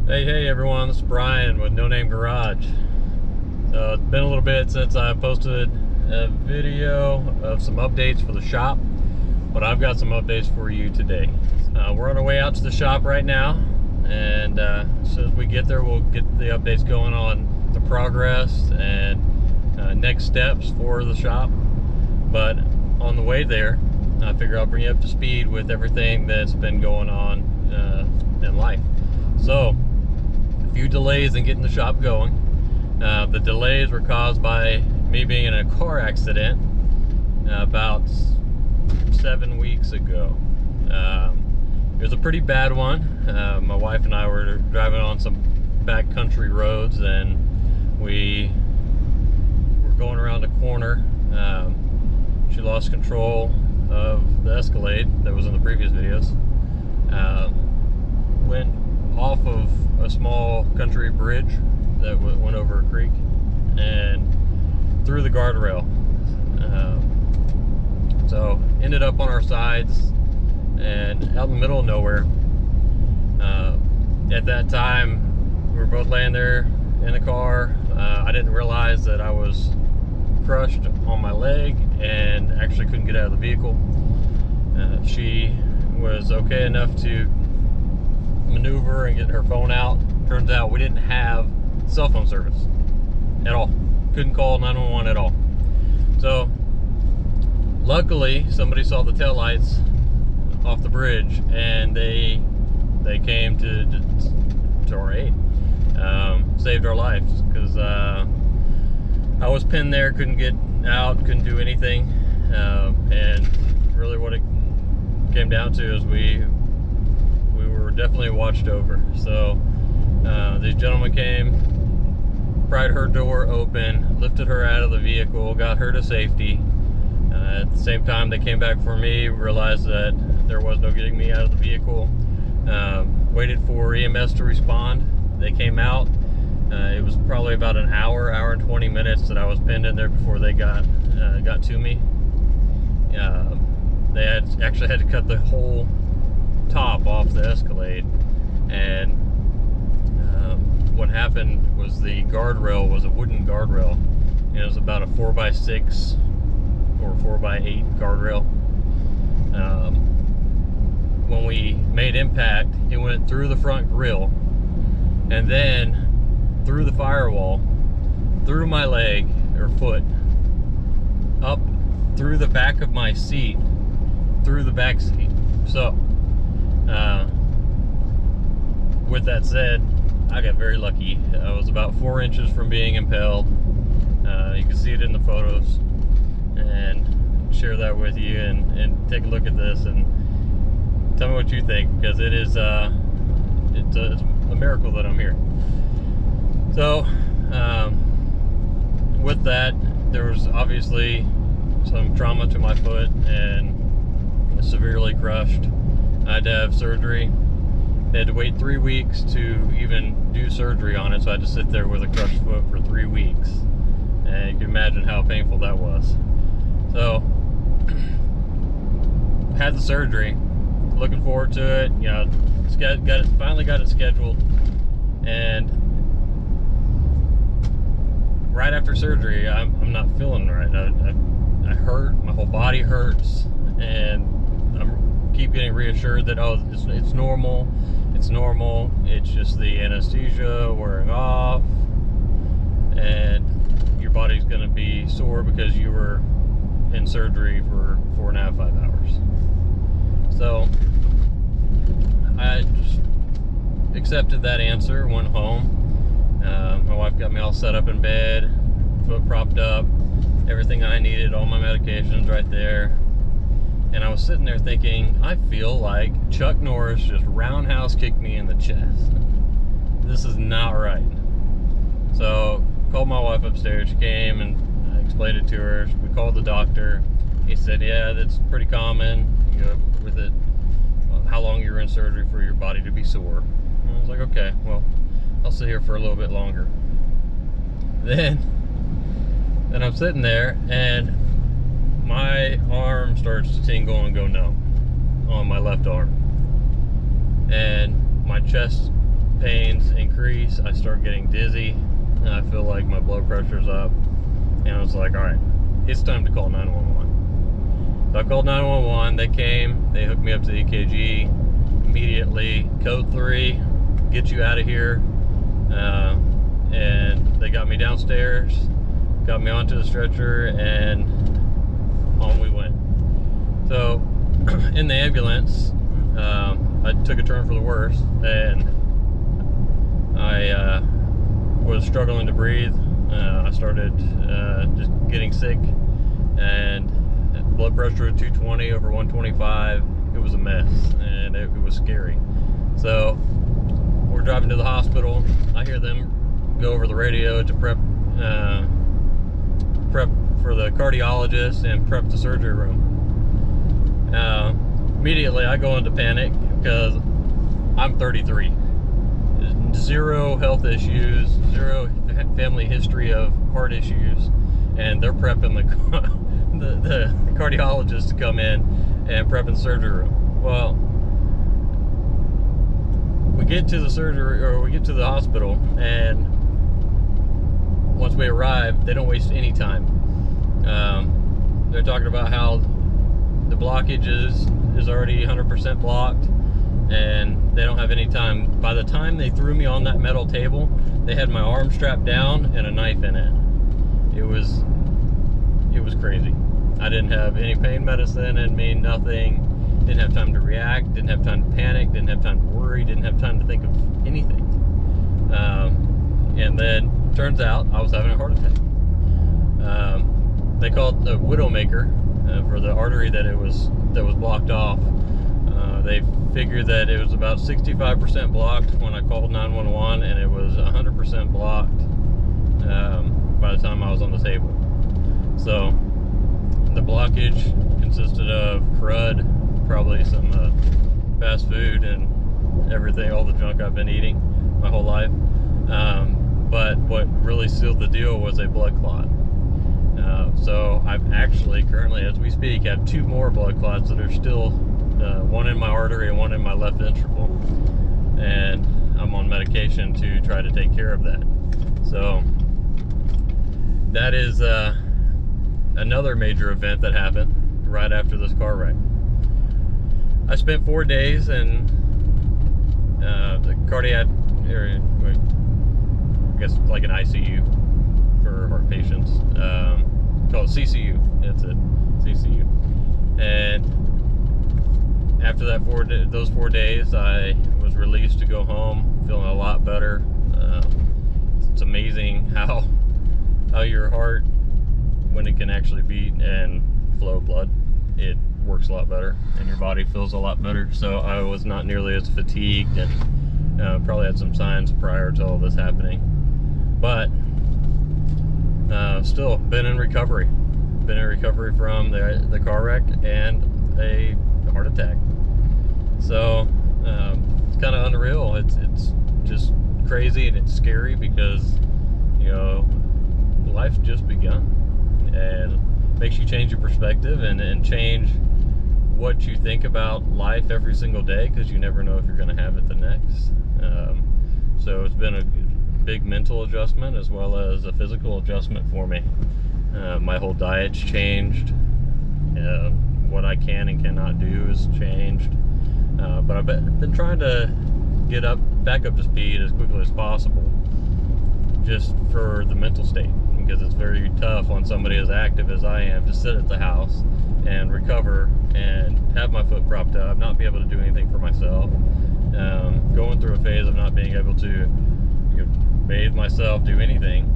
Hey everyone, this is Brian with No Name Garage. So it's been a little bit since I posted a video of some updates for the shop, but I've got some updates for you today. We're on our way out to the shop right now, and as soon as we get there, we'll get the updates going on the progress and next steps for the shop. But on the way there, I figure I'll bring you up to speed with everything that's been going on in life. So, a few delays in getting the shop going. The delays were caused by me being in a car accident about 7 weeks ago. It was a pretty bad one. My wife and I were driving on some backcountry roads, and we were going around a corner. She lost control of the Escalade that was in the previous videos. Went off of a small country bridge that went over a creek and through the guardrail. So ended up on our sides and out in the middle of nowhere. At that time, we were both laying there in the car. I didn't realize that I was crushed on my leg and actually couldn't get out of the vehicle. She was okay enough to maneuver and get her phone out. Turns out we didn't have cell phone service at all. Couldn't call 911 at all. So luckily somebody saw the taillights off the bridge, and they came to our aid. Saved our lives, because I was pinned there, couldn't get out, couldn't do anything, and really what it came down to is we were definitely watched over. So these gentlemen came, pried her door open, lifted her out of the vehicle, got her to safety. At the same time, they came back for me, realized that there was no getting me out of the vehicle. Waited for EMS to respond. They came out. It was probably about an hour and 20 minutes that I was pinned in there before they got to me. They actually had to cut the whole top off the Escalade, and what happened was the guardrail was a wooden guardrail, and it was about a 4x6 or 4x8 guardrail. When we made impact, it went through the front grille and then through the firewall, through my leg or foot, up through the back of my seat, through the back seat. So with that said, I got very lucky. I was about 4 inches from being impaled. You can see it in the photos, and share that with you, and take a look at this and tell me what you think, because it is it's a miracle that I'm here. So with that, there was obviously some trauma to my foot and severely crushed. I had to have surgery. They had to wait 3 weeks to even do surgery on it, so I had to sit there with a crushed foot for 3 weeks. And you can imagine how painful that was. So, had the surgery, looking forward to it. You know, finally got it scheduled, and right after surgery, I'm not feeling right. I hurt, my whole body hurts, and I'm keep getting reassured that it's normal. It's normal. It's just the anesthesia wearing off, and your body's going to be sore because you were in surgery for 4.5, 5 hours. So I just accepted that answer, went home. My wife got me all set up in bed, foot propped up, everything I needed, all my medications right there. And I was sitting there thinking, I feel like Chuck Norris just roundhouse kicked me in the chest. This is not right. So called my wife upstairs. She came, and I explained it to her. We called the doctor. He said, yeah, that's pretty common, you know, with it, how long you're in surgery for your body to be sore. And I was like, okay, well, I'll sit here for a little bit longer. Then I'm sitting there, and my arm starts to tingle and go numb on my left arm, and my chest pains increase. I start getting dizzy. I feel like my blood pressure's up. And I was like, all right, it's time to call 911. So I called 911. They came. They hooked me up to the EKG immediately. Code 3, get you out of here. And they got me downstairs, got me onto the stretcher, and on we went. So in the ambulance, I took a turn for the worse, and I was struggling to breathe. I started just getting sick, and blood pressure at 220 over 125. It was a mess, and it was scary. So we're driving to the hospital. I hear them go over the radio to prep for the cardiologist and prep the surgery room. Immediately I go into panic because I'm 33. Zero health issues, zero family history of heart issues, and they're prepping the cardiologist to come in and prepping the surgery room. Well, we get to the surgery, or we get to the hospital, and once we arrive, they don't waste any time. They're talking about how the blockage is already 100% blocked, and they don't have any time. By the time they threw me on that metal table, they had my arm strapped down and a knife in it. It was crazy. I didn't have any pain medicine in me, nothing. Didn't have time to react, didn't have time to panic, didn't have time to worry, didn't have time to think of anything. And then turns out I was having a heart attack. They called the widowmaker for the artery that was blocked off. They figured that it was about 65% blocked when I called 911, and it was 100% blocked by the time I was on the table. So the blockage consisted of crud, probably some fast food and everything, all the junk I've been eating my whole life. But what really sealed the deal was a blood clot. So I've actually currently, as we speak, have 2 more blood clots that are still, one in my artery and one in my left ventricle. And I'm on medication to try to take care of that. So that is another major event that happened right after this car wreck. I spent 4 days in the cardiac area, I guess like an ICU for heart patients, called CCU. That's it, CCU. And after that those 4 days, I was released to go home, feeling a lot better. It's amazing how your heart, when it can actually beat and flow blood, it works a lot better, and your body feels a lot better. So I was not nearly as fatigued, and probably had some signs prior to all this happening. But still been in recovery. Been in recovery from the car wreck and a heart attack. So it's kind of unreal. It's just crazy, and it's scary because, you know, life's just begun, and makes you change your perspective and change what you think about life every single day, because you never know if you're going to have it the next. So it's been a big mental adjustment as well as a physical adjustment for me. My whole diet's changed. What I can and cannot do has changed. But I've been trying to get back up to speed as quickly as possible, just for the mental state, because it's very tough on somebody as active as I am to sit at the house and recover and have my foot propped up, not be able to do anything for myself, going through a phase of not being able to bathe myself, do anything.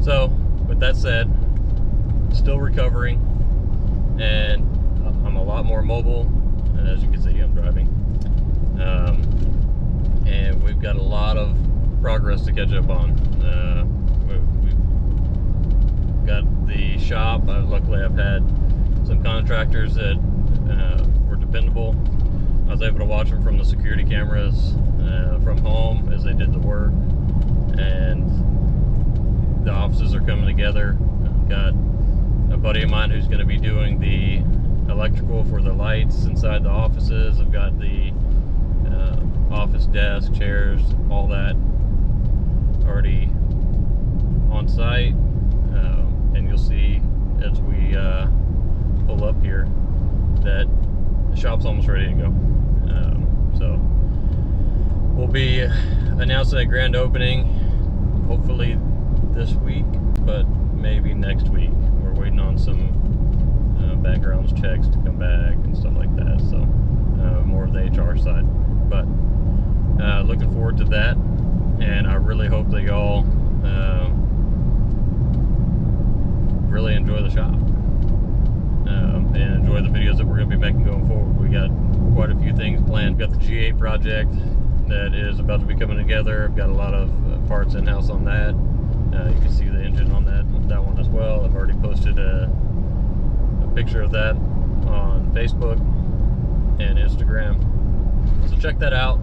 So with that said, still recovering, and I'm a lot more mobile. As you can see, I'm driving, and we've got a lot of progress to catch up on. We've got the shop. Luckily I've had some contractors that were dependable. I was able to watch them from the security cameras from home as they did the work, and the offices are coming together. I've got a buddy of mine who's going to be doing the electrical for the lights inside the offices. I've got the office desk, chairs, all that already on site. And you'll see as we pull up here that the shop's almost ready to go. So we'll be announcing a grand opening hopefully this week, but maybe next week. We're waiting on some backgrounds checks to come back and stuff like that, so more of the HR side. But looking forward to that, and I really hope that y'all really enjoy the shop and enjoy the videos that we're going to be making going forward. We got quite a few things planned. We've got the G8 project that is about to be coming together. I've got a lot of parts in-house on that. You can see the engine on that one as well. I've already posted a picture of that on Facebook and Instagram, so check that out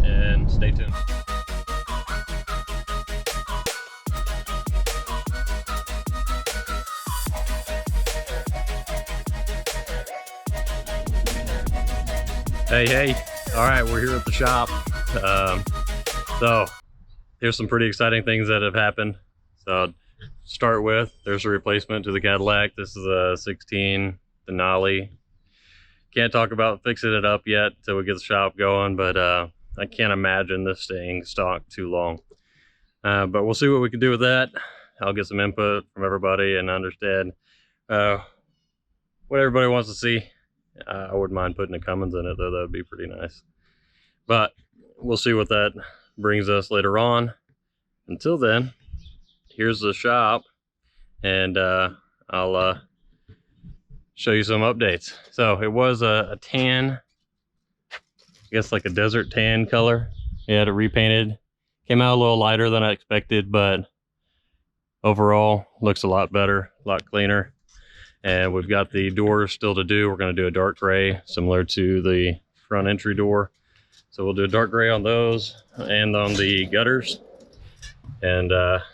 and stay tuned. Hey, all right, we're here at the shop. So here's some pretty exciting things that have happened. So start with, there's a replacement to the Cadillac. This is a 16 Denali. Can't talk about fixing it up yet till we get the shop going, but I can't imagine this staying stock too long. But we'll see what we can do with that. I'll get some input from everybody and understand what everybody wants to see. I wouldn't mind putting a Cummins in it though, that would be pretty nice. But we'll see what that brings us later on. Until then, here's the shop, and I'll show you some updates. So it was a tan, I guess like a desert tan color. We had it repainted. Came out a little lighter than I expected, but overall looks a lot better, a lot cleaner. And we've got the doors still to do. We're going to do a dark gray, similar to the front entry door. So we'll do a dark gray on those and on the gutters. And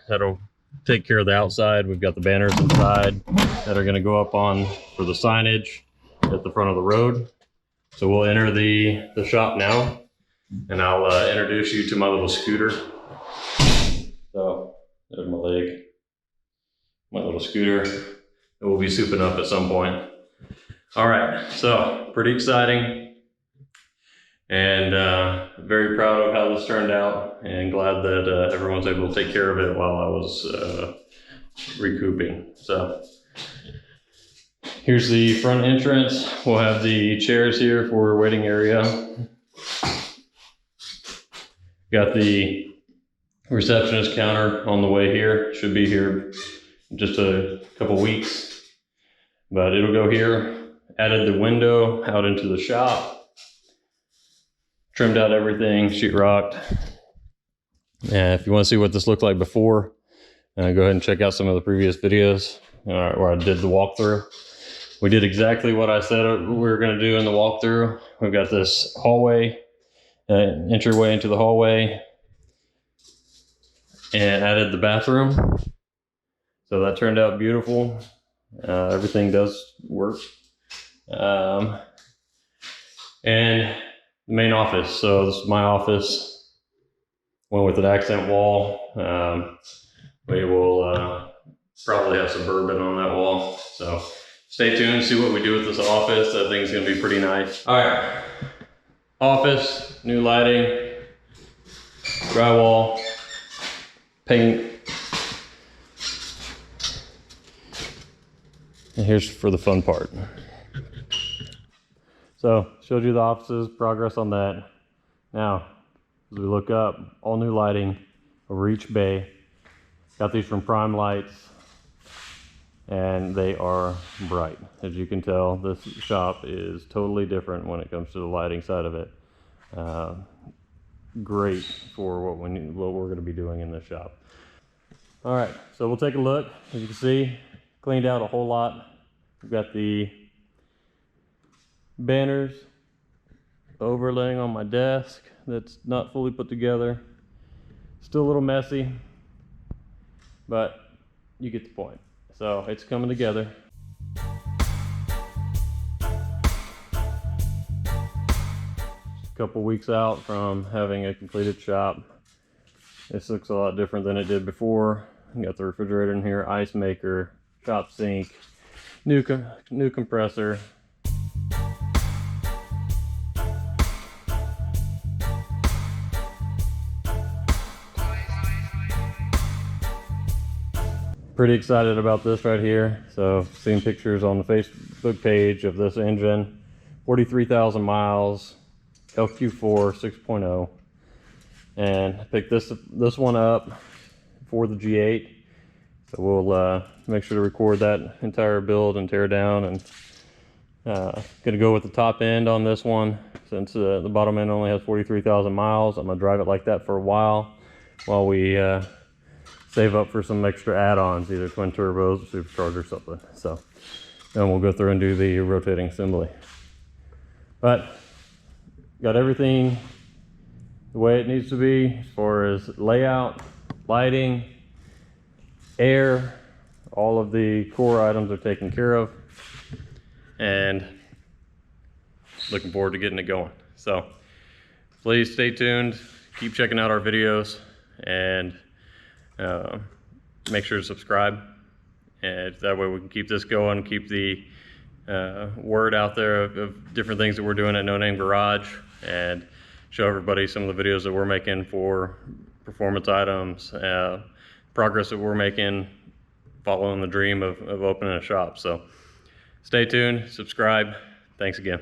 that'll take care of the outside. We've got the banners inside that are going to go up on for the signage at the front of the road. So we'll enter the shop now, and I'll introduce you to my little scooter. So there's my leg, my little scooter. It will be souping up at some point. All right, so pretty exciting, and very proud of how this turned out, and glad that everyone was able to take care of it while I was recouping. So here's the front entrance. We'll have the chairs here for a waiting area. Got the receptionist counter on the way here. Should be here in just a couple weeks, but it'll go here. Added the window out into the shop. Trimmed out everything, sheetrocked. And if you want to see what this looked like before, go ahead and check out some of the previous videos where I did the walkthrough. We did exactly what I said we were going to do in the walkthrough. We've got this hallway, entryway into the hallway, and added the bathroom. So that turned out beautiful. Everything does work. And the main office. So this is my office. Went with an accent wall. We will probably have some bourbon on that wall. So stay tuned, see what we do with this office. I think it's gonna be pretty nice. All right, office, new lighting, drywall, paint. And here's for the fun part. So showed you the offices, progress on that. Now, as we look up, all new lighting over each bay. Got these from Prime Lights, and they are bright. As you can tell, this shop is totally different when it comes to the lighting side of it. Great for what we're going to be doing in this shop. All right, so we'll take a look. As you can see, cleaned out a whole lot. We've got the banners overlaying on my desk that's not fully put together. Still a little messy, but you get the point. So it's coming together. a couple weeks out from having a completed shop. This looks a lot different than it did before. You got the refrigerator in here, ice maker, shop sink, new compressor. Pretty excited about this right here. So I've seen pictures on the Facebook page of this engine, 43,000 miles, LQ4 6.0, and I picked this one up for the G8. So we'll make sure to record that entire build and tear down, and gonna go with the top end on this one since the bottom end only has 43,000 miles. I'm gonna drive it like that for a while we save up for some extra add-ons, either twin turbos or supercharger or something. So then we'll go through and do the rotating assembly. But got everything the way it needs to be as far as layout, lighting, air. All of the core items are taken care of, and looking forward to getting it going. So please stay tuned, keep checking out our videos, and make sure to subscribe, and that way we can keep this going, keep the word out there of different things that we're doing at No Name Garage, and show everybody some of the videos that we're making for performance items, progress that we're making following the dream of opening a shop. So stay tuned, subscribe. Thanks again.